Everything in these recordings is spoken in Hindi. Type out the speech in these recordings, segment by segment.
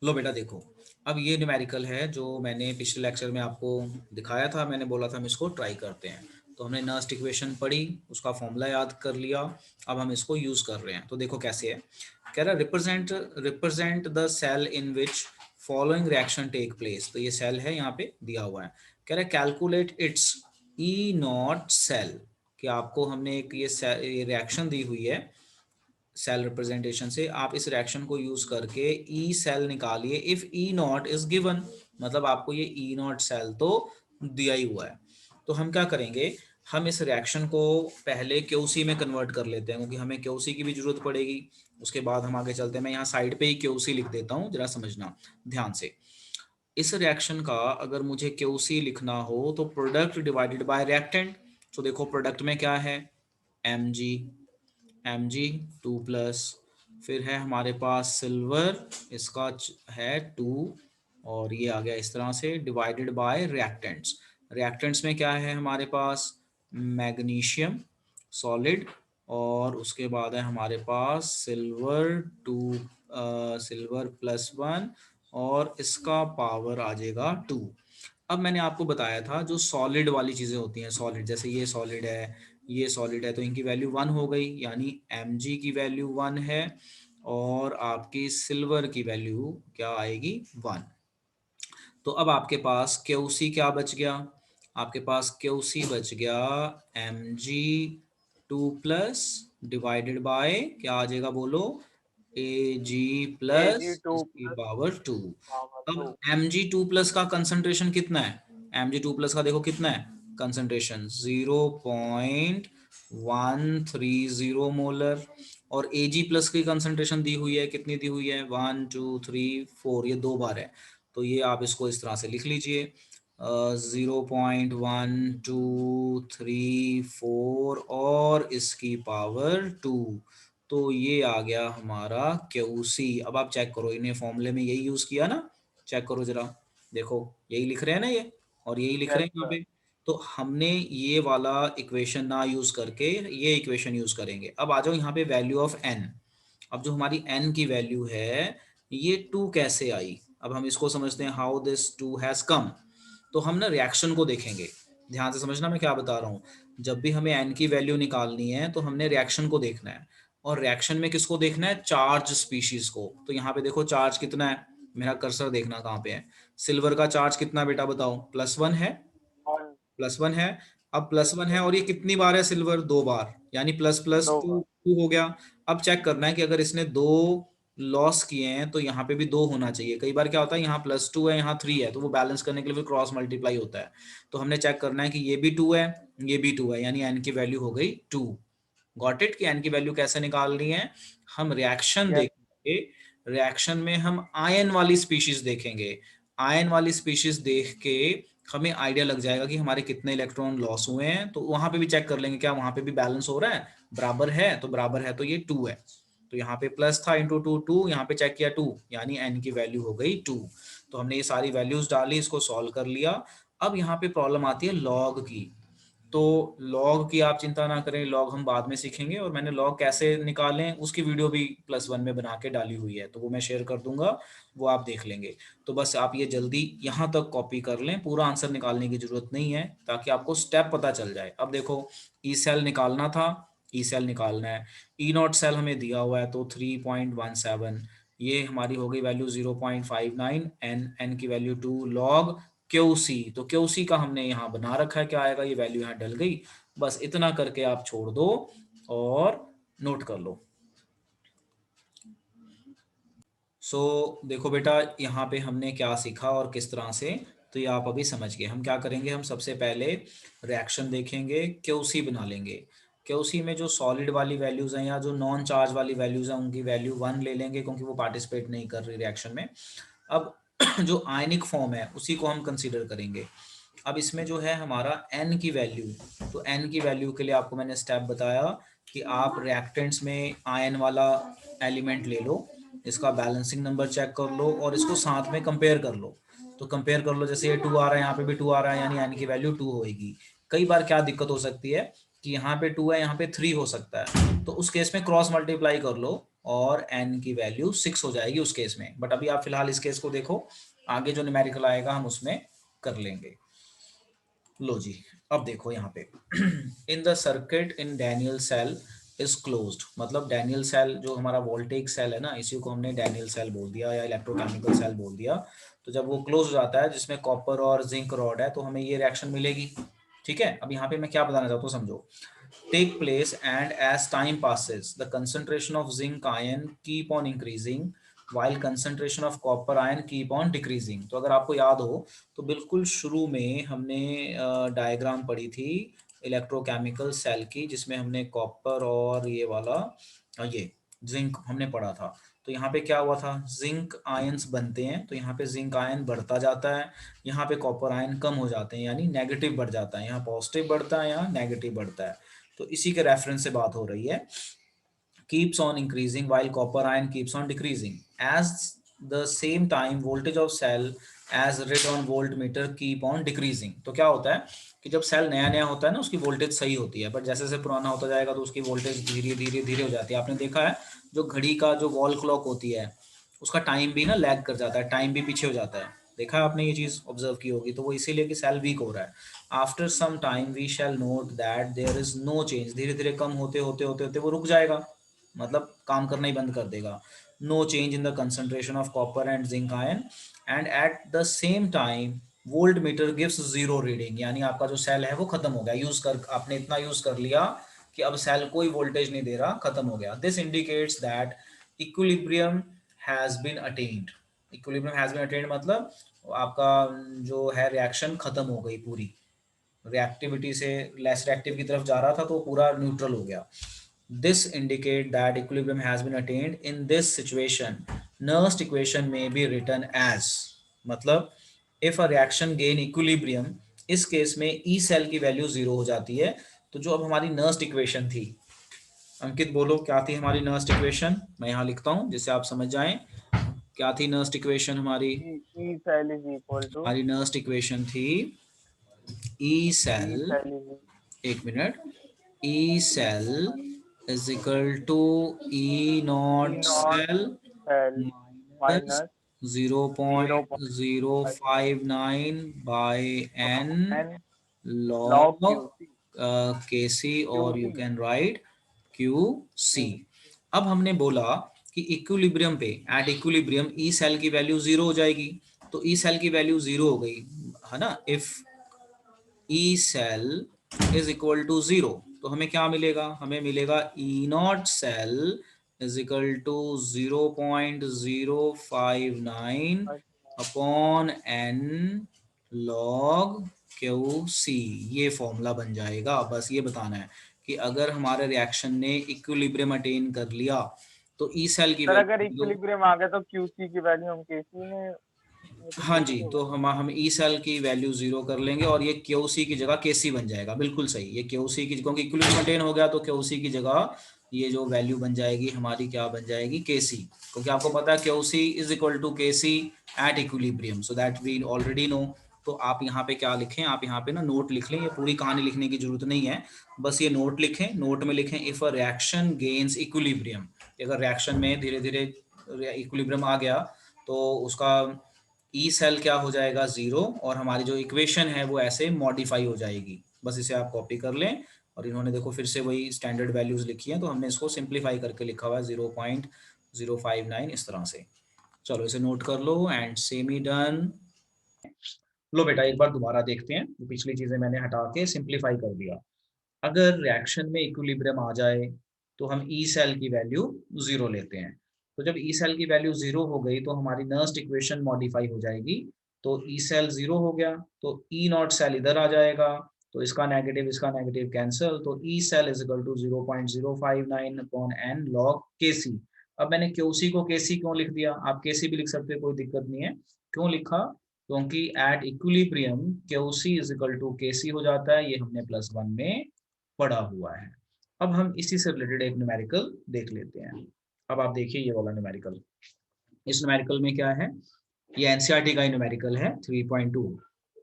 लो बेटा देखो, अब ये न्यूमेरिकल है जो मैंने पिछले लेक्चर में आपको दिखाया था। मैंने बोला था हम इसको ट्राई करते हैं। तो हमने नर्स्ट इक्वेशन पढ़ी, उसका फॉर्मूला याद कर लिया, अब हम इसको यूज कर रहे हैं। तो देखो कैसे है, कह रहा represent the cell in which following reaction take place. तो ये सेल है, यहाँ पे दिया हुआ है। कह रहा है calculate its E naught cell, कि आपको हमने एक ये रिएक्शन दी हुई है सेल रिप्रेजेंटेशन से, आप इस रिएक्शन को यूज करके ई सेल निकालिए if E not is given. मतलब आपको ये ई नॉट सेल तो दिया ही हुआ है। तो हम क्या करेंगे, हम इस रिएक्शन को पहले क्यूसी में कन्वर्ट कर लेते हैं, क्योंकि हमें क्यूसी की भी जरूरत पड़ेगी। उसके बाद हम आगे चलते हैं। मैं यहाँ साइड पे ही क्यूसी लिख देता हूँ, जरा समझना ध्यान से। इस रिएक्शन का अगर मुझे क्यूसी लिखना हो तो प्रोडक्ट डिवाइडेड बाय रिएक्टेंट। तो देखो प्रोडक्ट में क्या है, एम जी 2+, फिर है हमारे पास सिल्वर, इसका है 2, और ये आ गया इस तरह से डिवाइडेड बाय रिएक्टेंट्स। रिएक्टेंट्स में क्या है हमारे पास, मैग्नीशियम सॉलिड, और उसके बाद है हमारे पास सिल्वर 2, सिल्वर +1, और इसका पावर आ जाएगा 2। अब मैंने आपको बताया था जो सॉलिड वाली चीज़ें होती हैं, सॉलिड जैसे ये सॉलिड है, ये सॉलिड है, तो इनकी वैल्यू 1 हो गई, यानी Mg की वैल्यू 1 है, और आपकी सिल्वर की वैल्यू क्या आएगी, 1। तो अब आपके पास क्यूसी क्या बच गया, आपके पास क्यूसी बच गया Mg2+ डिवाइडेड बाय क्या आ जाएगा बोलो, Ag प्लस Ag2 इसकी plus पावर 2। power अब 2। Mg2+ का कंसंट्रेशन कितना है, Mg2+ का देखो कितना है कंसंट्रेशन, 0.130 मोलर, और Ag+ की कंसंट्रेशन दी हुई है, कितनी दी हुई है, 1 2 3 4, ये 2 बार है। तो ये आप इसको इस तरह से लिख लीजिए, 0.1234 और इसकी पावर 2। तो ये आ गया हमारा क्यूसी। अब आप चेक करो, इन्हें फॉर्मूले में यही यूज किया ना, चेक करो जरा, देखो यही लिख रहे हैं ना ये, और यही लिख रहे यस हैं यहाँ सर। पे। तो हमने ये वाला इक्वेशन ना यूज करके ये इक्वेशन यूज करेंगे। अब आ जाओ यहाँ पे वैल्यू ऑफ एन। अब जो हमारी एन की वैल्यू है, ये 2 कैसे आई, अब हम इसको समझते हैं, हाउ दिस 2 हैज कम। तो हम ना रिएक्शन को देखेंगे, ध्यान से समझना मैं क्या बता रहा हूँ। जब भी हमें एन की वैल्यू निकालनी है तो हमने रिएक्शन को देखना है, और रिएक्शन में किसको देखना है, चार्ज स्पीशीज को। तो यहाँ पे देखो चार्ज कितना है, मेरा कर्सर देखना कहाँ पे है, सिल्वर का चार्ज कितना बेटा बताओ, +1 है, वन। +1 है। अब +1 है और ये कितनी बार है सिल्वर, 2 बार, यानी प्लस प्लस 2 टू बार। टू हो गया। अब चेक करना है कि अगर इसने 2 लॉस किए हैं तो यहाँ पे भी 2 होना चाहिए। कई बार क्या होता है, यहाँ +2 है, यहाँ 3 है, तो वो बैलेंस करने के लिए फिर क्रॉस मल्टीप्लाई होता है। तो हमने चेक करना है कि ये भी 2 है, ये भी 2 है, यानी एन की वैल्यू हो गई 2। गॉट इट, कि एन की वैल्यू कैसे निकालनी है, हम रिएक्शन यस। देखेंगे। रिएक्शन में हम आयन वाली स्पीशीज देखेंगे, आयन वाली स्पीशीज देख के हमें आइडिया लग जाएगा कि हमारे कितने इलेक्ट्रॉन लॉस हुए हैं। तो वहां पे भी चेक कर लेंगे क्या वहां पे भी बैलेंस हो रहा है, बराबर है, तो बराबर है तो ये 2 है। तो यहाँ पे प्लस था, इंटू 2 2, यहाँ पे चेक किया 2, यानी एन की वैल्यू हो गई 2। तो हमने ये सारी वैल्यूज डाली, इसको सॉल्व कर लिया। अब यहाँ पे प्रॉब्लम आती है लॉग की। तो लॉग की आप चिंता ना करें, लॉग हम बाद में सीखेंगे, और मैंने लॉग कैसे निकालें उसकी वीडियो भी +1 में बना के डाली हुई है, तो वो मैं शेयर कर दूंगा, वो आप देख लेंगे। तो बस आप ये जल्दी यहाँ तक कॉपी कर लें, पूरा आंसर निकालने की जरूरत नहीं है, ताकि आपको स्टेप पता चल जाए। अब देखो ई सेल निकालना था, ई सेल निकालना है, ई नॉट सेल हमें दिया हुआ है तो 3.17, ये हमारी हो गई वैल्यू 0.59, एन की वैल्यू 2 लॉग क्यूसी। तो क्यूसी का हमने यहाँ बना रखा है, क्या आएगा, ये वैल्यू यहाँ डल गई। बस इतना करके आप छोड़ दो और नोट कर लो। सो देखो बेटा, यहाँ पे हमने क्या सीखा और किस तरह से, तो ये आप अभी समझ गए। हम क्या करेंगे, हम सबसे पहले रिएक्शन देखेंगे, क्यूसी बना लेंगे। क्यूसी में जो सॉलिड वाली वैल्यूज हैं या जो नॉन चार्ज वाली वैल्यूज हैं उनकी वैल्यू 1 ले लेंगे, क्योंकि वो पार्टिसिपेट नहीं कर रही रिएक्शन में। अब जो आयनिक फॉर्म है उसी को हम कंसीडर करेंगे। अब इसमें जो है हमारा एन की वैल्यू, तो एन की वैल्यू के लिए आपको मैंने स्टेप बताया कि आप रिएक्टेंट्स में आयन वाला एलिमेंट ले लो, इसका बैलेंसिंग नंबर चेक कर लो और इसको साथ में कंपेयर कर लो। तो कंपेयर कर लो, जैसे ये 2 आ रहा है, यहाँ पे भी 2 आ रहा है, यानी एन की वैल्यू 2 होगी। कई बार क्या दिक्कत हो सकती है कि यहाँ पे 2 है, यहाँ पे 3 हो सकता है, तो उस केस में क्रॉस मल्टीप्लाई कर लो, और n की वैल्यू 6 हो जाएगी उस केस में। बट अभी आप फिलहाल इस केस को देखो, आगे जो न्यूमेरिकल आएगा हम उसमें कर लेंगे। लो जी, अब देखो यहाँ पे in the circuit in Daniell cell is closed, मतलब डैनियल सेल जो हमारा वोल्टेज सेल है ना, इसी को हमने डैनियल सेल बोल दिया या इलेक्ट्रोकेमिकल सेल बोल दिया। तो जब वो क्लोज हो जाता है जिसमें कॉपर और जिंक रॉड है, तो हमें ये रिएक्शन मिलेगी। ठीक है, अब यहाँ पे मैं क्या बताना चाहता हूँ समझो। Take place and as time passes the concentration of zinc ion keep on increasing while concentration of copper ion keep on decreasing। तो अगर आपको याद हो तो बिल्कुल शुरू में हमने डायग्राम पढ़ी थी इलेक्ट्रोकेमिकल सेल की, जिसमें हमने कॉपर और ये वाला ये जिंक हमने पढ़ा था। तो यहाँ पे क्या हुआ था, जिंक आयंस बनते हैं, तो यहाँ पे जिंक आयन बढ़ता जाता है, यहाँ पे कॉपर आयन कम हो जाते हैं, यानी नेगेटिव बढ़ जाता है। यहाँ पॉजिटिव बढ़ता है, यहाँ नेगेटिव बढ़ता है। तो इसी के रेफरेंस से बात हो रही है। keeps on increasing while copper ion keeps on decreasing as the same time voltage of cell as read on voltmeter keep on decreasing। तो क्या होता है कि जब सेल नया नया होता है ना, उसकी वोल्टेज सही होती है, बट जैसे जैसे पुराना होता जाएगा तो उसकी वोल्टेज धीरे धीरे धीरे हो जाती है। आपने देखा है जो घड़ी का जो वॉल क्लॉक होती है उसका टाइम भी ना लैग कर जाता है, टाइम भी पीछे हो जाता है। देखा है आपने, ये चीज ऑब्जर्व की होगी। तो वो इसीलिए कि सेल वीक हो रहा है। After some time we shall note that there is no change, धीरे धीरे कम होते होते होते होते वो रुक जाएगा, मतलब काम करना ही बंद कर देगा। No change in the concentration of copper and zinc ion and at the same time voltmeter gives zero reading, यानी आपका जो सेल है वो खत्म हो गया। यूज कर आपने इतना यूज कर लिया कि अब सेल कोई वोल्टेज नहीं दे रहा, खत्म हो गया। This indicates that equilibrium has been attained. Equilibrium has been attained मतलब आपका जो है रिएक्शन खत्म हो गई पूरी, रिएक्टिविटी से लेस रिएक्टिव की तरफ जा रहा था तो पूरा न्यूट्रल हो गया। This indicate that equilibrium has been attained. In this situation, Nernst equation may be written as, मतलब if a reaction gain equilibrium, इस केस में E सेल की वैल्यू 0 हो जाती है। तो जो अब हमारी नर्स्ट इक्वेशन थी, अंकित बोलो क्या थी हमारी नर्स्ट इक्वेशन, मैं यहाँ लिखता हूँ जिससे आप समझ जाएं। क्या थी नर्स्ट इक्वेशन हमारी? E cell is equal to हमारी नर्स्ट इक्वेशन थी E सेल, एक minute, E cell is equal to E naught cell cell minus minus 0.059 by n n log log QC Kc, और you QC can write QC। अब हमने बोला कि इक्विलिब्रियम पे, एट इक्विलिब्रियम ई सेल की वैल्यू 0 हो जाएगी। तो ई सेल की वैल्यू 0 हो गई है ना। If E cell is equal to 0, तो हमें क्या मिलेगा, हमें मिलेगा E naught cell is equal to 0.059 upon N log Q C. ये फॉर्मूला बन जाएगा। बस ये बताना है कि अगर हमारे रिएक्शन ने इक्विलिब्रियम अटेन कर लिया तो ई सेल की सर अगर वैल्यू, इक्विलिब्रियम आ गया तो QC की वैल्यू हम KC में, वो तो हाँ जी, KC तो होगा। हम ई सेल की वैल्यू 0 कर लेंगे और ये क्यूसी की जगह केसी बन जाएगा। बिल्कुल सही, ये क्यूसी की, क्योंकि इक्विलिब्रियम मेंटेन हो गया तो क्यूसी की जगह ये जो वैल्यू बन जाएगी हमारी, क्या बन जाएगी, केसी। क्योंकि आपको पता है QC is equal to KC at equilibrium, so that we already know. तो आप यहाँ पे क्या लिखें, आप यहाँ पे ना नोट लिख लें, ये पूरी कहानी लिखने की जरूरत नहीं है, बस ये नोट लिखें। नोट में लिखें if a reaction gains equilibrium, अगर रिएक्शन में धीरे धीरे इक्विलिब्रियम आ गया तो उसका ई सेल क्या हो जाएगा, 0, और हमारी जो इक्वेशन है वो ऐसे मॉडिफाई हो जाएगी। बस इसे आप कॉपी कर लें। और इन्होंने देखो फिर से वही स्टैंडर्ड वैल्यूज लिखी हैं, तो हमने इसको सिंप्लीफाई करके लिखा हुआ है 0.059 इस तरह से। चलो इसे नोट कर लो एंड सेमी डन। लो बेटा एक बार दोबारा देखते हैं, पिछली चीजें मैंने हटा के सिंप्लीफाई कर दिया। अगर रिएक्शन में इक्विलिब्रियम आ जाए तो हम ई सेल की वैल्यू 0 लेते हैं। तो जब ई सेल की वैल्यू 0 हो गई तो हमारी नर्स्ट इक्वेशन मॉडिफाई हो जाएगी। तो ई सेल 0 हो गया तो ई नॉट सेल इधर आ जाएगा, तो इसका नेगेटिव कैंसिल, तो E cell is equal to 0.059 upon N log K C. अब मैंने क्यूसी को केसी क्यों लिख दिया, आप केसी भी लिख सकते हो, कोई दिक्कत नहीं है। क्यों लिखा, क्योंकि at equilibrium Q C is equal to K C हो जाता है, ये हमने +1 में पड़ा हुआ है। अब हम इसी से रिलेटेड एक न्यूमेरिकल देख लेते हैं। अब आप देखिए ये वाला न्यूमेरिकल, इस न्यूमेरिकल में क्या है, ये एनसीईआरटी का न्यूमेरिकल है 3.2,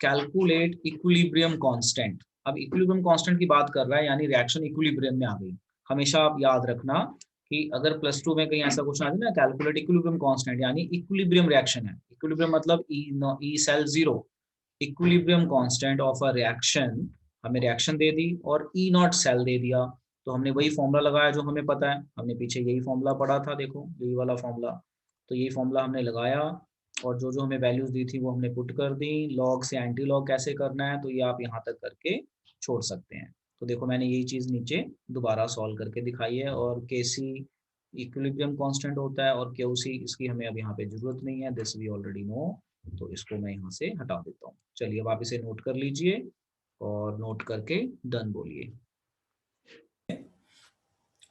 कैलकुलेट इक्विलिब्रियम कांस्टेंट। अब इक्विलिब्रियम कांस्टेंट की बात कर रहा है, यानी रिएक्शन इक्विलिब्रियम में आ गई। हमेशा आप याद रखना कि अगर +2 में कहीं ऐसा क्वेश्चन आ जाए ना, कैलकुलेट इक्विलिब्रियम कांस्टेंट, यानी इक्विलिब्रियम रिएक्शन है, इक्विलिब्रियम मतलब E cell zero, equilibrium constant of a reaction, हमें रिएक्शन दे दी और ई नॉट सेल दे दिया, तो हमने वही फॉर्मूला लगाया जो हमें पता है, हमने पीछे यही फॉर्मूला पढ़ा था, देखो यही वाला फॉर्मूला, तो यही फॉर्मूला हमने लगाया और जो जो हमें वैल्यूज दी थी वो हमने पुट कर दी। लॉग से एंटी लॉग कैसे करना है, तो ये आप यहाँ तक करके छोड़ सकते हैं। तो देखो मैंने यही चीज़ नीचे दोबारा सॉल्व करके दिखाई है, और के सी इक्विलिब्रियम कांस्टेंट होता है और क्यू सी इसकी हमें अब यहाँ पे जरूरत नहीं है, दिस वी ऑलरेडी नो, तो इसको मैं यहाँ से हटा देता हूँ। चलिए अब आप इसे नोट कर लीजिए और नोट करके डन बोलिए।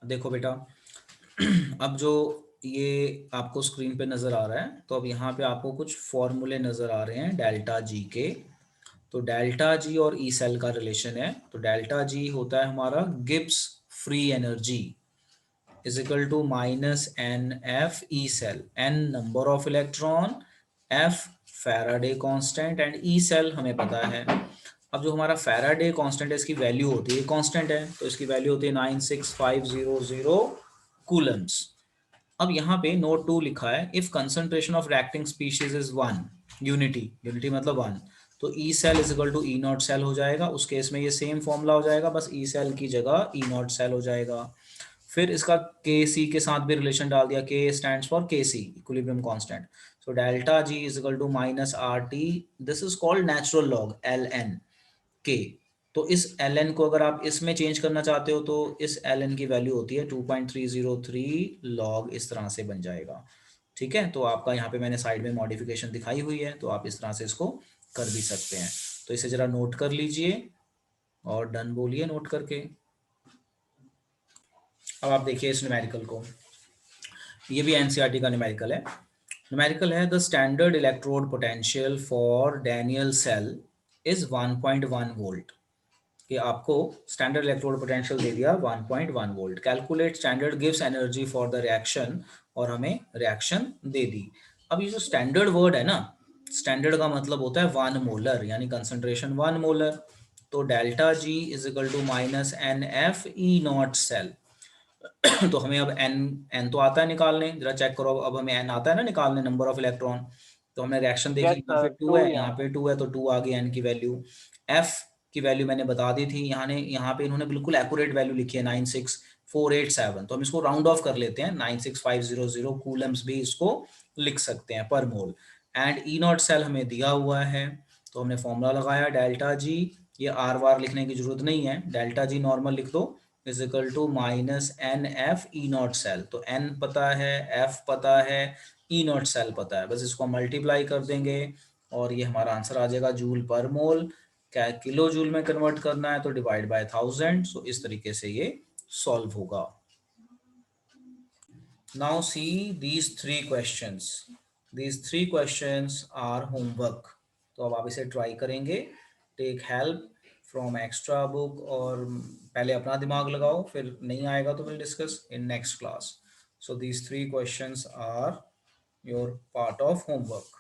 देखो बेटा, अब जो ये आपको स्क्रीन पे नज़र आ रहा है, तो अब यहाँ पे आपको कुछ फॉर्मूले नज़र आ रहे हैं डेल्टा जी के। तो डेल्टा जी और ई सेल का रिलेशन है, तो डेल्टा जी होता है हमारा Gibbs free energy is equal to minus n F E cell, n number of electron, F Faraday constant and E cell हमें पता है। अब जो हमारा फैराडे कांस्टेंट है इसकी वैल्यू होती है, कांस्टेंट है तो इसकी वैल्यू होती है 96500 कूलम्स। अब यहाँ पे नोट 2 लिखा है, if concentration of reacting species is 1 unity, unity मतलब 1, तो E cell is equal to E naught cell हो जाएगा। उस केस में ये सेम फॉर्मूला हो जाएगा, बस ई सेल की जगह ई नॉट सेल हो जाएगा। फिर इसका के सी के साथ भी रिलेशन डाल दिया, के stands for K C equilibrium constant, so delta G is equal to minus R T, this is called natural log L N K. तो इस एल एन को अगर आप इसमें चेंज करना चाहते हो तो इस एल एन की वैल्यू होती है 2.303 लॉग, इस तरह से बन जाएगा। ठीक है, तो आपका यहाँ पे मैंने साइड में मॉडिफिकेशन दिखाई हुई है, तो आप इस तरह से इसको कर भी सकते हैं। तो इसे जरा नोट कर लीजिए और डन बोलिए नोट करके। अब आप देखिए इस न्यूमेरिकल को, ये भी एनसीईआरटी का न्यूमेरिकल है। न्यूमेरिकल है the standard electrode potential for Daniell cell is 1.1 volt, कि आपको स्टैंडर्ड इलेक्ट्रोड पोटेंशियल दे दिया 1.1 वोल्ट, कैलकुलेट स्टैंडर्ड गिव्स एनर्जी फॉर द रिएक्शन, और हमें रिएक्शन दे दी। अब ये जो स्टैंडर्ड वर्ड है ना, स्टैंडर्ड का मतलब होता है 1 मोलर, यानी कंसंट्रेशन 1 मोलर, तो delta G is equal to minus n F E naught cell. तो हमें अब एन, एन तो आता है निकालने, जरा चेक करो, अब हमें एन आता है ना निकालने, नंबर ऑफ इलेक्ट्रॉन। तो हमने रिएक्शन देखी, यस यहाँ पे सर, 2 टू है, यहाँ यहाँ। पे 2 है, तो 2 आ गई एन की वैल्यू। एफ की वैल्यू मैंने बता दी थी, यहाँ पे इन्होंने बिल्कुल एक्यूरेट वैल्यू लिखी है 96487, तो हम इसको राउंड ऑफ कर लेते हैं, 96500 कूलम्स भी इसको लिख सकते हैं पर मोल। एंड ई नॉट सेल हमें दिया हुआ है, तो हमने फॉर्मूला लगाया डेल्टा जी, ये आर वार लिखने की जरूरत नहीं है, डेल्टा जी नॉर्मल लिख दो, is equal to minus n F E naught cell, तो एन पता है, एफ पता है, ई नॉट सेल पता है, बस इसको मल्टीप्लाई कर देंगे और ये हमारा आंसर आ जाएगा जूल पर मोल। क्या किलो जूल में कन्वर्ट करना है तो डिवाइड बाय 1000, सो इस तरीके से ये सॉल्व होगा। Now see these 3 questions, these 3 questions are homework, तो अब आप इसे ट्राई करेंगे, take help from extra book, और पहले अपना दिमाग लगाओ, फिर नहीं आएगा तो will discuss in next class. So these 3 questions are your part of homework.